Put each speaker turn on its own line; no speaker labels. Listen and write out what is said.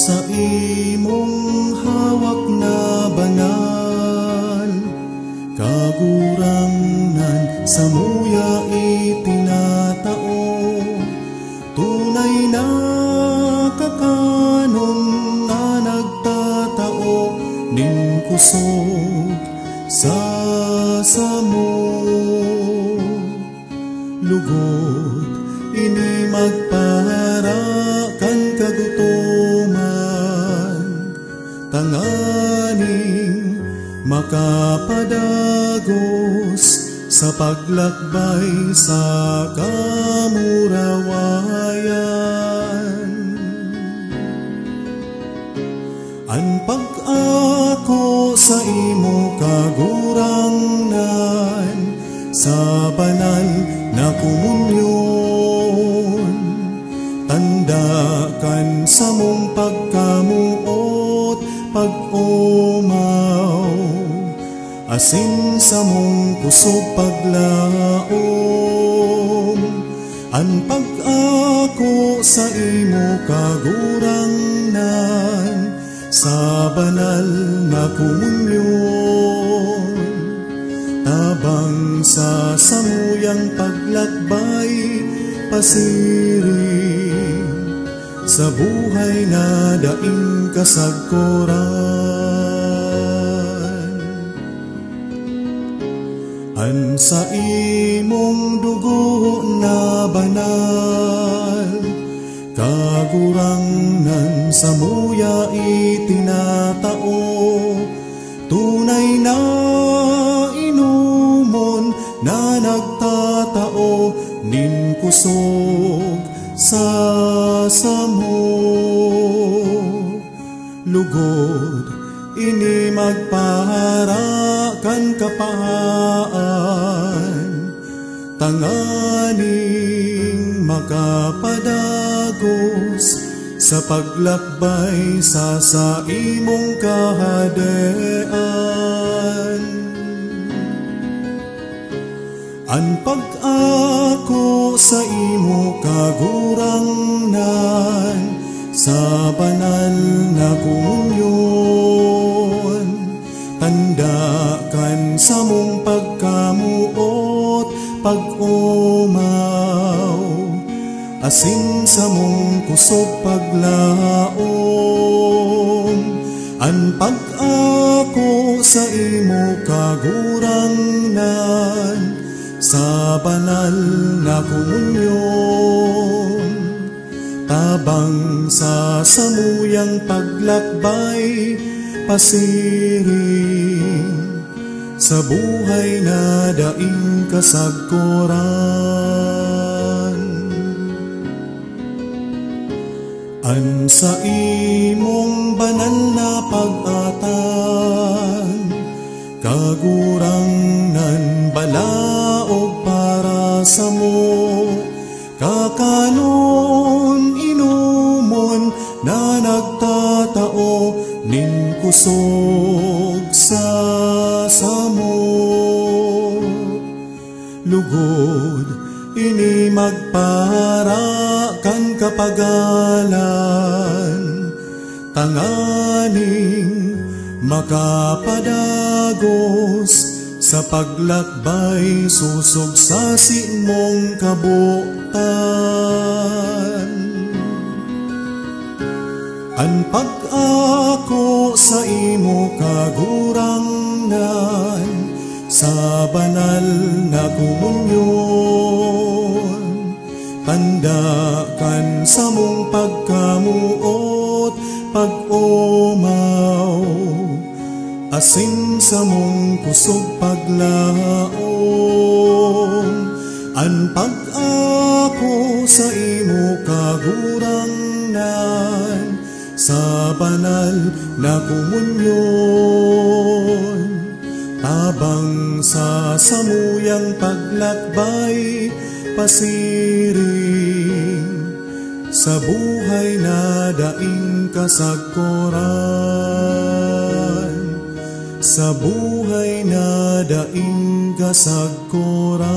sa imong hawak na banal, kagurangnan sa muya itinatao, tunay na kakanon na nagtatao, ning kusog sa samo. Lugod ini magpaharakan kagutuman, tanganing makapadagos sa paglakbay sa kamurawayan. An pag-ako sa imo kagurangnan, sa banal na komunyon, tandakan sa mong pagkamuot, pag-umaw, asin sa mong kusog paglaom. An pag-ako sa imo kagurangnan, sa banal na komunyon, tabang sa samuyang paglakbay, pasiring sa buhay na daing kasagkuran. An sa imong dugo na banal, kagurangnan sa muya itinatao, tunay na inumon na nagtatao, nin kusog sa samo. Lugod ini magpaharakan kapaan, tanganing makapadagos sa paglakbay sa imong kahadean. An pag-ako sa imo kagurangnan, sa banal na komunyon, tandakan sa mong pagkamuot, pag-umaw, asin sa mong kusog paglaom. An pag-ako sa imo kagurangnan, sa banal na komunyon, tabang sa samuyang paglakbay, pasiring sa buhay na daing kasagkuran. An sa imong banal na pag-atan, kagurangnan balaog para sa mo, kakanon inumon na nagtatao, nin kusog sa samo. Lugod ini magpaharakan kapagalan, tanganing makapadagos sa paglakbay, susog sa simong kabutan. An pag-ako sa imo kagurangnan, sa banal na komunyon, tandakan sa mong pagkamuot, pag-umaw, asin sa mong kusog paglaom. An pag-ako sa imo kagurangnan, sa banal na komunyon, tabang sa samuyang paglakbay, pasiring sa buhay na daing kasagkuran, sa buhay na daing kasagkuran.